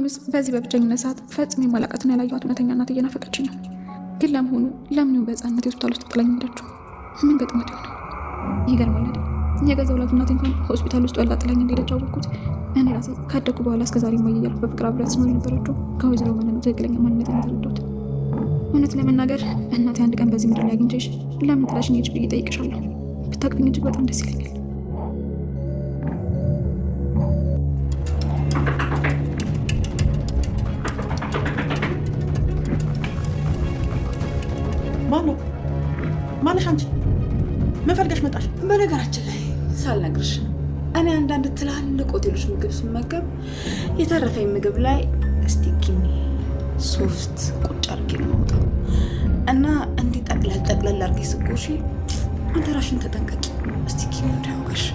አሁንስ በዚህ በብቸኝነት ሰዓት ፈጽሞ የማላውቃትን ያላየኋት እውነተኛ እናት እየናፈቀችኝ ነው። ግን ለምኑ በህፃንነት ሆስፒታል ውስጥ ጥላኝ ሄደችው? ምን ገጥሟት ይሆን? ይገርማል አይደል? የገዛ ወላጅ እናቴ እንኳን ሆስፒታል ውስጥ ወልዳ ጥላኝ እንደሄደች አወቅኩት እኔ ራሴ ካደኩ በኋላ እስከዛሬ እያልኩ በፍቅር አብሬያት ስኖር የነበረችው ከወይዘሮ መነን ትክክለኛ ማንነቴን የተረዳሁት። እውነት ለመናገር እናቴ አንድ ቀን በዚህ ምድር ላይ አግኝቼሽ ለምን ጥለሽኝ ሄድሽ ብዬ እጠይቅሻለሁ። ብታቅፊኝ እጅግ በጣም ደስ ይለኛል። ማነሽ አንቺ? ምን ፈልገሽ መጣሽ? በነገራችን ላይ ሳልነግርሽ እኔ አንዳንድ ትላልቅ ሆቴሎች ምግብ ስመገብ የተረፈኝ ምግብ ላይ ስቲኪኒ ሶፍት ቁጭ አድርጌ ነው የምወጣው እና እንዲህ ጠቅለል አድርጌ ስጎሺ አንተ ራሽን ተጠንቀቂ፣ ስቲኪኒ እንዳይወጋሽ።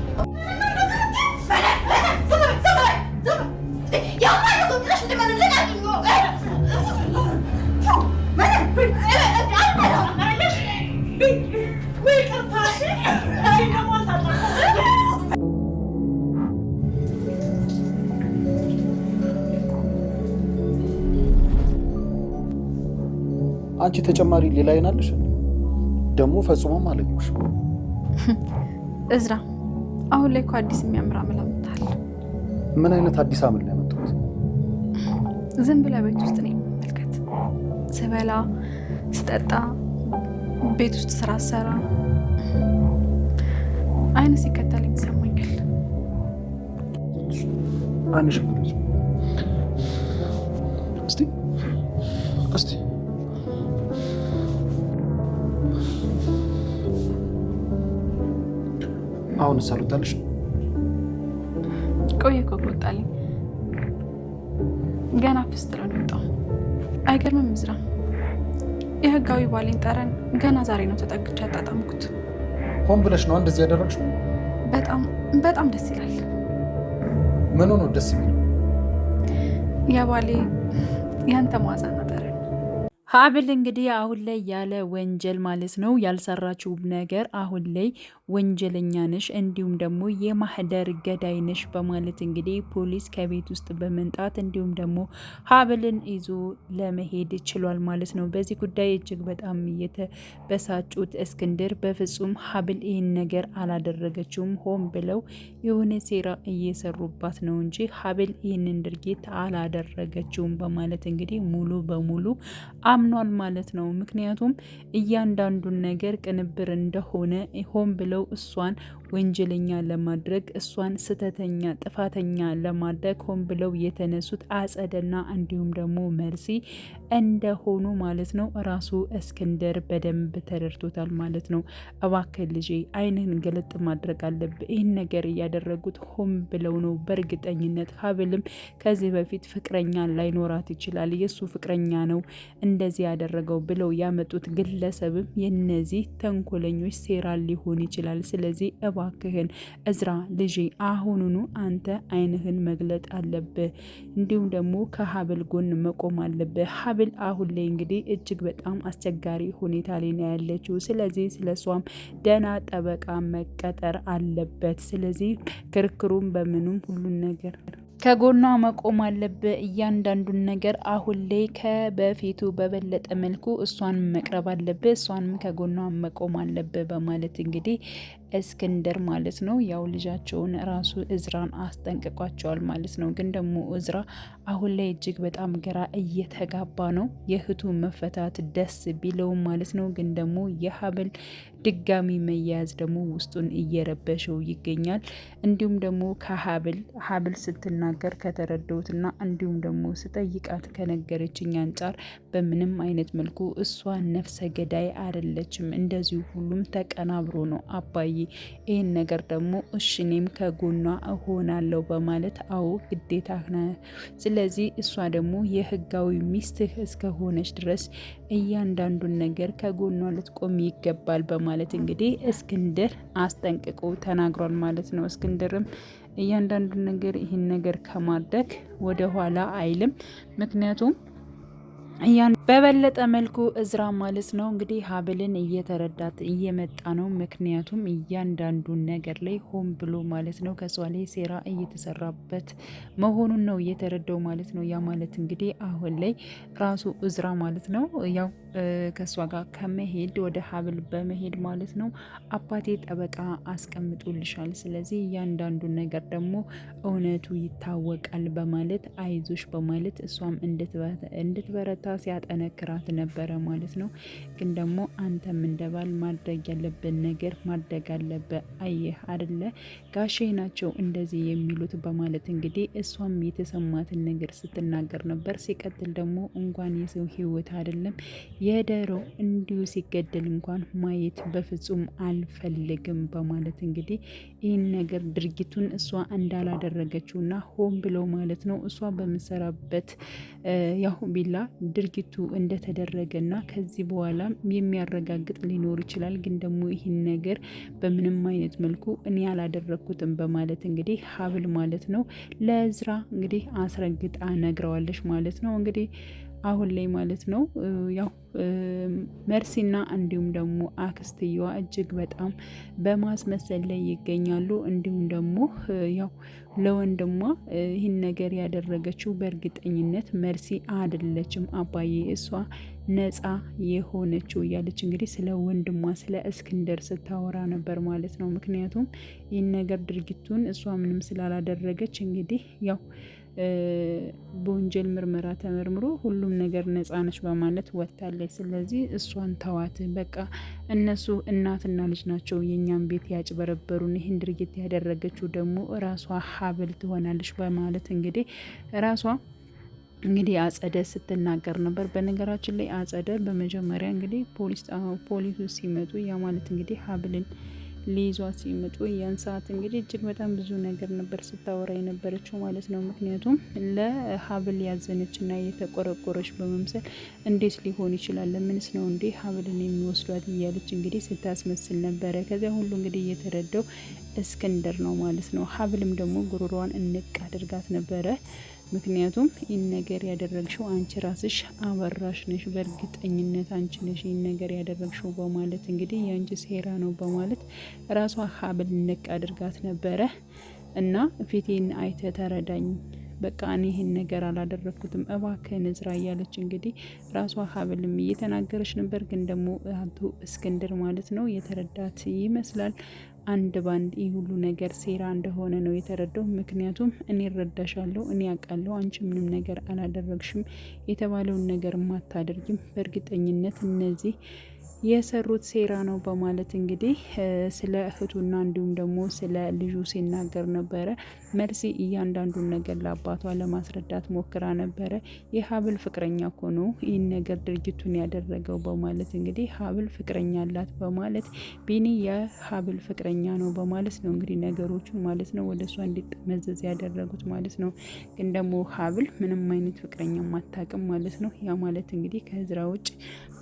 አንቺ ተጨማሪ ሌላ አይናለሽ ደግሞ ፈጽሞም አለኝሽ። እዝራ አሁን ላይ እኮ አዲስ የሚያምር አመል አምጥተሃል። ምን አይነት አዲስ አመል ነው ያመጣሁት? ዝም ብለህ ቤት ውስጥ ነኝ መልከት፣ ስበላ ስጠጣ፣ ቤት ውስጥ ስራ ሰራ አይነ ሲከተለኝ ይሰማኛል። አንሽ ብለሽ እስቲ አሁን ሰሩታለሽ? ቆየ እኮ ወጣልኝ። ገና ፍስጥረ ነው የወጣው። አይገርምም እዝራ? የህጋዊ ባሌን ጠረን ገና ዛሬ ነው ተጠግቼ ያጣጣምኩት። ሆን ብለሽ ነው እንደዚህ ያደረግሽው? በጣም ደስ ይላል። ምን ሆኖ ደስ የሚለው? የባሌ ያንተ ማዛና ጠረን። ሀብል እንግዲህ አሁን ላይ ያለ ወንጀል ማለት ነው ያልሰራችው ነገር አሁን ላይ ወንጀለኛ ነሽ እንዲሁም ደግሞ የማህደር ገዳይ ነሽ በማለት እንግዲህ ፖሊስ ከቤት ውስጥ በመምጣት እንዲሁም ደግሞ ሀብልን ይዞ ለመሄድ ችሏል ማለት ነው። በዚህ ጉዳይ እጅግ በጣም የተበሳጩት እስክንድር በፍጹም ሀብል ይህን ነገር አላደረገችውም፣ ሆን ብለው የሆነ ሴራ እየሰሩባት ነው እንጂ ሀብል ይህንን ድርጊት አላደረገችውም በማለት እንግዲህ ሙሉ በሙሉ አምኗል ማለት ነው። ምክንያቱም እያንዳንዱን ነገር ቅንብር እንደሆነ ሆን ብለው እሷን ወንጀለኛ ለማድረግ እሷን ስተተኛ ጥፋተኛ ለማድረግ ሆን ብለው የተነሱት አጸደና እንዲሁም ደግሞ መርሲ እንደሆኑ ማለት ነው ራሱ እስክንድር በደንብ ተረድቶታል ማለት ነው። እባክህ ልጄ ዓይንህን ገለጥ ማድረግ አለብህ። ይህን ነገር እያደረጉት ሆን ብለው ነው በእርግጠኝነት። ሀብልም ከዚህ በፊት ፍቅረኛ ላይኖራት ይችላል፣ የእሱ ፍቅረኛ ነው እንደዚህ ያደረገው ብለው ያመጡት ግለሰብም የነዚህ ተንኮለኞች ሴራ ሊሆን ይችላል። ስለዚህ እባክህን እዝራ ልጄ አሁኑኑ አንተ ዓይንህን መግለጥ አለብህ፣ እንዲሁም ደግሞ ከሀብል ጎን መቆም አለብህ። ሀብል አሁን ላይ እንግዲህ እጅግ በጣም አስቸጋሪ ሁኔታ ላይ ነው ያለችው። ስለዚህ ስለሷም ደህና ጠበቃ መቀጠር አለበት። ስለዚህ ክርክሩም በምኑም ሁሉን ነገር ከጎኗ መቆም አለብህ። እያንዳንዱን ነገር አሁን ላይ ከበፊቱ በበለጠ መልኩ እሷን መቅረብ አለብህ፣ እሷንም ከጎኗ መቆም አለብህ በማለት እንግዲህ እስክንድር ማለት ነው ያው ልጃቸውን ራሱ እዝራን አስጠንቅቋቸዋል ማለት ነው። ግን ደግሞ እዝራ አሁን ላይ እጅግ በጣም ግራ እየተጋባ ነው። የእህቱ መፈታት ደስ ቢለውም ማለት ነው። ግን ደግሞ የሀብል ድጋሚ መያያዝ ደግሞ ውስጡን እየረበሸው ይገኛል። እንዲሁም ደግሞ ሀብል ስትናገር ከተረዳሁትና እንዲሁም ደግሞ ስጠይቃት ከነገረችኝ አንጻር በምንም አይነት መልኩ እሷ ነፍሰ ገዳይ አይደለችም፣ እንደዚሁ ሁሉም ተቀናብሮ ነው አባዬ ይህን ነገር ደግሞ እኔም ከጎኗ እሆናለሁ በማለት አዎ ግዴታ ነ ስለዚህ እሷ ደግሞ የህጋዊ ሚስትህ እስከሆነች ድረስ እያንዳንዱን ነገር ከጎኗ ልትቆም ይገባል በማለት እንግዲህ እስክንድር አስጠንቅቆ ተናግሯል ማለት ነው። እስክንድርም እያንዳንዱን ነገር ይህን ነገር ከማድረግ ወደ ኋላ አይልም። ምክንያቱም በበለጠ መልኩ እዝራ ማለት ነው እንግዲህ ሀብልን እየተረዳት እየመጣ ነው። ምክንያቱም እያንዳንዱን ነገር ላይ ሆን ብሎ ማለት ነው ከሷ ላይ ሴራ እየተሰራበት መሆኑን ነው እየተረዳው ማለት ነው። ያ ማለት እንግዲህ አሁን ላይ ራሱ እዝራ ማለት ነው ያው ከሷ ጋር ከመሄድ ወደ ሀብል በመሄድ ማለት ነው አባቴ ጠበቃ አስቀምጦልሻል፣ ስለዚህ እያንዳንዱን ነገር ደግሞ እውነቱ ይታወቃል በማለት አይዞሽ በማለት እሷም እንድትበረታ ሲያጠነክራት ነበረ ማለት ነው። ግን ደግሞ አንተም እንደባል ማድረግ ያለብን ነገር ማድረግ አለብህ፣ አየህ አይደለ ጋሼ ናቸው እንደዚህ የሚሉት በማለት እንግዲህ እሷም የተሰማትን ነገር ስትናገር ነበር። ሲቀጥል ደግሞ እንኳን የሰው ህይወት አይደለም የደሮ እንዲሁ ሲገደል እንኳን ማየት በፍጹም አልፈልግም በማለት እንግዲህ ይህን ነገር ድርጊቱን እሷ እንዳላደረገችውና ሆን ብለው ማለት ነው እሷ በምሰራበት ያው ቢላ ድርጊቱ እንደተደረገና ከዚህ በኋላ የሚያረጋግጥ ሊኖር ይችላል፣ ግን ደግሞ ይህን ነገር በምንም አይነት መልኩ እኔ ያላደረግኩትም በማለት እንግዲህ ሀብል ማለት ነው ለእዝራ እንግዲህ አስረግጣ ነግረዋለች ማለት ነው። እንግዲህ አሁን ላይ ማለት ነው ያው መርሲና እንዲሁም ደግሞ አክስትየዋ እጅግ በጣም በማስመሰል ላይ ይገኛሉ። እንዲሁም ደግሞ ያው ለወንድሟ ይህን ነገር ያደረገችው በእርግጠኝነት መርሲ አይደለችም አባዬ፣ እሷ ነፃ የሆነችው እያለች እንግዲህ ስለ ወንድሟ ስለ እስክንድር ስታወራ ነበር ማለት ነው። ምክንያቱም ይህን ነገር ድርጊቱን እሷ ምንም ስላላደረገች እንግዲህ ያው በወንጀል ምርመራ ተመርምሮ ሁሉም ነገር ነፃ ነች በማለት ወጥታለች። ስለዚህ እሷን ተዋት በቃ፣ እነሱ እናትና ልጅ ናቸው የእኛን ቤት ያጭበረበሩን፣ ይህን ድርጊት ያደረገችው ደግሞ ራሷ ሀብል ትሆናለች በማለት እንግዲህ ራሷ እንግዲህ አጸደ ስትናገር ነበር። በነገራችን ላይ አጸደ በመጀመሪያ እንግዲህ ፖሊሱ ሲመጡ ያ ማለት እንግዲህ ሀብልን ሊይዟት ሲመጡ ያን ሰዓት እንግዲህ እጅግ በጣም ብዙ ነገር ነበር ስታወራ የነበረችው ማለት ነው። ምክንያቱም ለሀብል ያዘነችና የተቆረቆረች በመምሰል እንዴት ሊሆን ይችላል? ለምንስ ነው እንዴ ሀብልን የሚወስዷት? እያለች እንግዲህ ስታስመስል ነበረ። ከዚያ ሁሉ እንግዲህ እየተረዳው እስክንድር ነው ማለት ነው። ሀብልም ደግሞ ጉሮሯን እንቅ አድርጋት ነበረ። ምክንያቱም ይህን ነገር ያደረግሽው አንቺ ራስሽ አበራሽ ነሽ፣ በእርግጠኝነት አንቺ ነሽ ይህን ነገር ያደረግሽው በማለት እንግዲህ የአንቺ ሴራ ነው በማለት ራሷ ሀብል ንቅ አድርጋት ነበረ። እና ፊቴን አይተ ተረዳኝ፣ በቃ እኔ ይህን ነገር አላደረግኩትም እባክህን እዝራ እያለች እንግዲህ ራሷ ሀብልም እየተናገረች ነበር። ግን ደግሞ አቶ እስክንድር ማለት ነው የተረዳት ይመስላል። አንድ ባንድ ይህ ሁሉ ነገር ሴራ እንደሆነ ነው የተረዳው። ምክንያቱም እኔ እረዳሻለሁ፣ እኔ ያውቃለሁ፣ አንቺ ምንም ነገር አላደረግሽም፣ የተባለውን ነገር ማታደርጊም፣ በእርግጠኝነት እነዚህ የሰሩት ሴራ ነው በማለት እንግዲህ ስለ እህቱና እንዲሁም ደግሞ ስለ ልጁ ሲናገር ነበረ። መርሲ እያንዳንዱን ነገር ለአባቷ ለማስረዳት ሞክራ ነበረ። የሀብል ፍቅረኛ እኮ ነው ይህን ነገር ድርጊቱን ያደረገው በማለት እንግዲህ ሀብል ፍቅረኛ አላት በማለት ቢኒ የሀብል ፍቅረኛ ነው በማለት ነው እንግዲህ ነገሮቹን ማለት ነው ወደ እሷ እንዲጠመዘዝ ያደረጉት ማለት ነው። ግን ደግሞ ሀብል ምንም አይነት ፍቅረኛ አታውቅም ማለት ነው። ያ ማለት እንግዲህ ከእዝራ ውጭ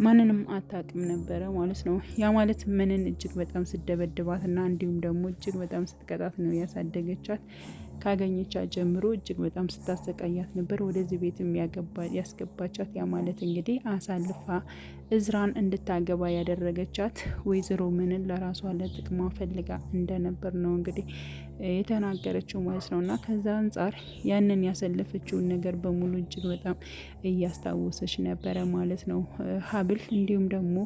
ማንንም አታውቅም ነበር ማለት ነው። ያ ማለት ምንን እጅግ በጣም ስደበድባት እና እንዲሁም ደግሞ እጅግ በጣም ስትቀጣት ነው ያሳደገቻት። ካገኘቻት ጀምሮ እጅግ በጣም ስታሰቃያት ነበር ወደዚህ ቤትም ያስገባቻት። ያ ማለት እንግዲህ አሳልፋ እዝራን እንድታገባ ያደረገቻት ወይዘሮ ምንን ለራሷ ለጥቅማ ፈልጋ እንደነበር ነው እንግዲህ የተናገረችው ማለት ነው። እና ከዛ አንጻር ያንን ያሰለፈችውን ነገር በሙሉ እጅግ በጣም እያስታወሰች ነበረ ማለት ነው ሀብል። እንዲሁም ደግሞ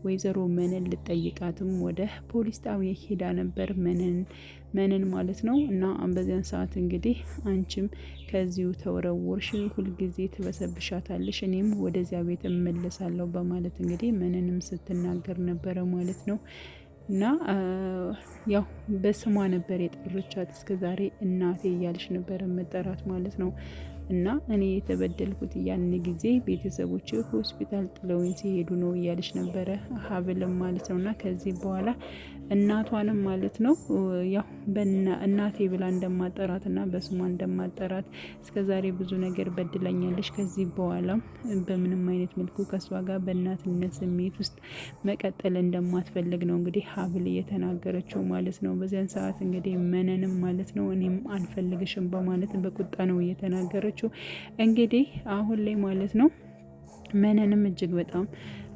ወይዘሮ ምንን ልጠይቃትም ወደ ፖሊስ ጣቢያ ሄዳ ነበር መንን ማለት ነው። እና በዚያን ሰዓት እንግዲህ አንቺም ከዚሁ ተወረወርሽ፣ ሁልጊዜ ትበሰብሻታለሽ፣ እኔም ወደዚያ ቤት እመለሳለሁ በማለት እንግዲህ ምንንም ስትናገር ነበረ ማለት ነው። እና ያው በስሟ ነበር የጠረቻት እስከዛሬ እናቴ እያለች ነበር መጠራት ማለት ነው። እና እኔ የተበደልኩት ያን ጊዜ ቤተሰቦች ሆስፒታል ጥለውኝ ሲሄዱ ነው እያለች ነበረ ሀብልም ማለት ነው። እና ከዚህ በኋላ እናቷንም ማለት ነው ያው እናቴ ብላ እንደማጠራት እና በስሟ እንደማጠራት እስከዛሬ ብዙ ነገር በድላኛለች፣ ከዚህ በኋላም በምንም አይነት መልኩ ከእሷ ጋር በእናትነት ስሜት ውስጥ መቀጠል እንደማትፈልግ ነው እንግዲህ ሀብል እየተናገረችው ማለት ነው። በዚያን ሰዓት እንግዲህ መነንም ማለት ነው እኔም አልፈልግሽም በማለት በቁጣ ነው እየተናገረችው። እንግዲህ አሁን ላይ ማለት ነው መነንም እጅግ በጣም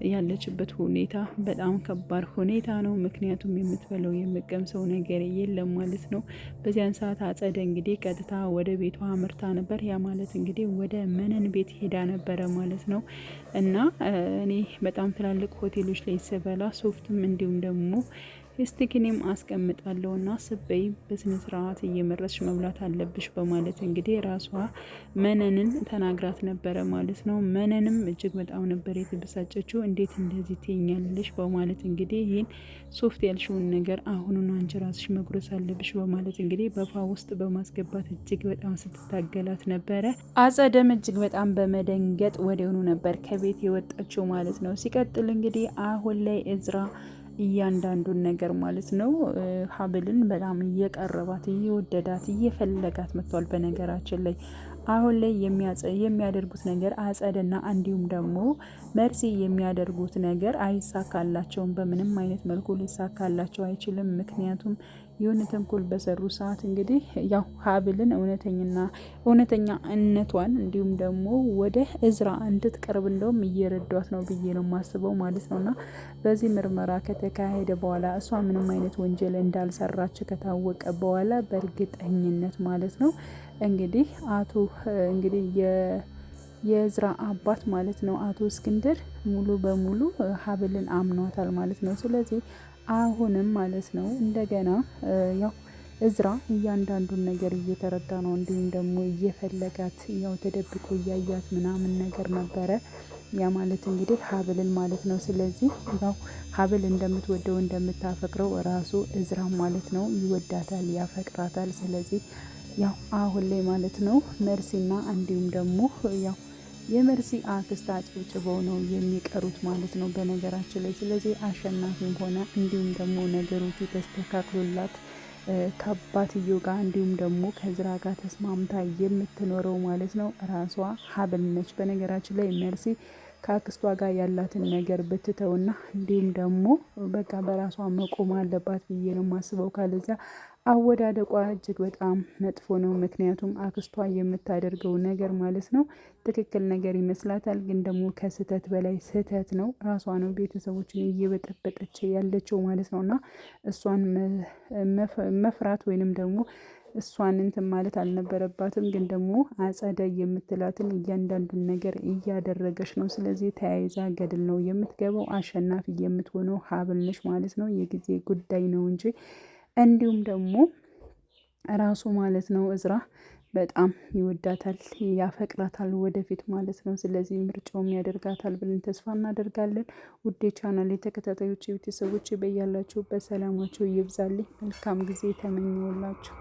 ያለችበት ሁኔታ በጣም ከባድ ሁኔታ ነው። ምክንያቱም የምትበለው የምቀምሰው ነገር የለም ማለት ነው። በዚያን ሰዓት አጸደ እንግዲህ ቀጥታ ወደ ቤቷ አምርታ ነበር። ያ ማለት እንግዲህ ወደ መነን ቤት ሄዳ ነበረ ማለት ነው። እና እኔ በጣም ትላልቅ ሆቴሎች ላይ ስበላ ሶፍትም እንዲሁም ደግሞ ስቲክኔም አስቀምጣለሁ እና ስበይ በስነ ስርዓት እየመረስሽ መብላት አለብሽ በማለት እንግዲህ ራሷ መነንን ተናግራት ነበረ ማለት ነው። መነንም እጅግ በጣም ነበር የተበሳጨችው። እንዴት እንደዚህ ትይኛለሽ በማለት እንግዲህ ይህን ሶፍት ያልሽውን ነገር አሁኑን አንቺ ራስሽ መጉረስ አለብሽ በማለት እንግዲህ በፋ ውስጥ በማስገባት እጅግ በጣም ስትታገላት ነበረ። አጸደም እጅግ በጣም በመደንገጥ ወዲያውኑ ነበር ከቤት የወጣችው ማለት ነው። ሲቀጥል እንግዲህ አሁን ላይ እዝራ እያንዳንዱን ነገር ማለት ነው ሀብልን በጣም እየቀረባት እየወደዳት እየፈለጋት መጥቷል። በነገራችን ላይ አሁን ላይ የሚያደርጉት ነገር አጸደና እንዲሁም ደግሞ መርሲ የሚያደርጉት ነገር አይሳካላቸውም። በምንም አይነት መልኩ ሊሳካላቸው አይችልም። ምክንያቱም የሆነ ተንኮል በሰሩ ሰዓት እንግዲህ ያው ሀብልን እውነተኛ እነቷን እንዲሁም ደግሞ ወደ እዝራ እንድትቀርብ እንደውም እየረዷት ነው ብዬ ነው የማስበው ማለት ነው። እና በዚህ ምርመራ ከተካሄደ በኋላ እሷ ምንም አይነት ወንጀል እንዳልሰራች ከታወቀ በኋላ በእርግጠኝነት ማለት ነው እንግዲህ እንግዲህ የእዝራ አባት ማለት ነው አቶ እስክንድር ሙሉ በሙሉ ሀብልን አምኗታል ማለት ነው። ስለዚህ አሁንም ማለት ነው እንደገና ያው እዝራ እያንዳንዱን ነገር እየተረዳ ነው። እንዲሁም ደግሞ እየፈለጋት ያው ተደብቆ እያያት ምናምን ነገር ነበረ። ያ ማለት እንግዲህ ሀብልን ማለት ነው። ስለዚህ ያው ሀብል እንደምትወደው እንደምታፈቅረው ራሱ እዝራ ማለት ነው ይወዳታል፣ ያፈቅራታል። ስለዚህ ያው አሁን ላይ ማለት ነው መርሲና እንዲሁም ደግሞ ያው የመርሲ አክስት አጨብጭበው ነው የሚቀሩት ማለት ነው በነገራችን ላይ። ስለዚህ አሸናፊም ሆነ እንዲሁም ደግሞ ነገሮች ተስተካክሎላት ከአባትየው ጋር እንዲሁም ደግሞ ከዝራ ጋር ተስማምታ የምትኖረው ማለት ነው ራሷ ሀብል ነች። በነገራችን ላይ መርሲ ከአክስቷ ጋር ያላትን ነገር ብትተውና እንዲሁም ደግሞ በቃ በራሷ መቆም አለባት ብዬ ነው የማስበው። ካለዚያ አወዳደቋ እጅግ በጣም መጥፎ ነው። ምክንያቱም አክስቷ የምታደርገው ነገር ማለት ነው ትክክል ነገር ይመስላታል፣ ግን ደግሞ ከስህተት በላይ ስህተት ነው። ራሷ ነው ቤተሰቦችን እየበጠበጠች ያለችው ማለት ነው። እና እሷን መፍራት ወይንም ደግሞ እሷን እንትን ማለት አልነበረባትም። ግን ደግሞ አጸደ የምትላትን እያንዳንዱን ነገር እያደረገች ነው። ስለዚህ ተያይዛ ገድል ነው የምትገባው። አሸናፊ የምትሆነው ሀብል ነች ማለት ነው። የጊዜ ጉዳይ ነው እንጂ እንዲሁም ደግሞ ራሱ ማለት ነው እዝራ በጣም ይወዳታል፣ ያፈቅራታል ወደፊት ማለት ነው። ስለዚህ ምርጫውም ያደርጋታል ብለን ተስፋ እናደርጋለን። ውዴ ቻናል የተከታታዮች ቤተሰቦች በያላችሁበት ሰላማችሁ ይብዛልኝ። መልካም ጊዜ ተመኘውላችሁ።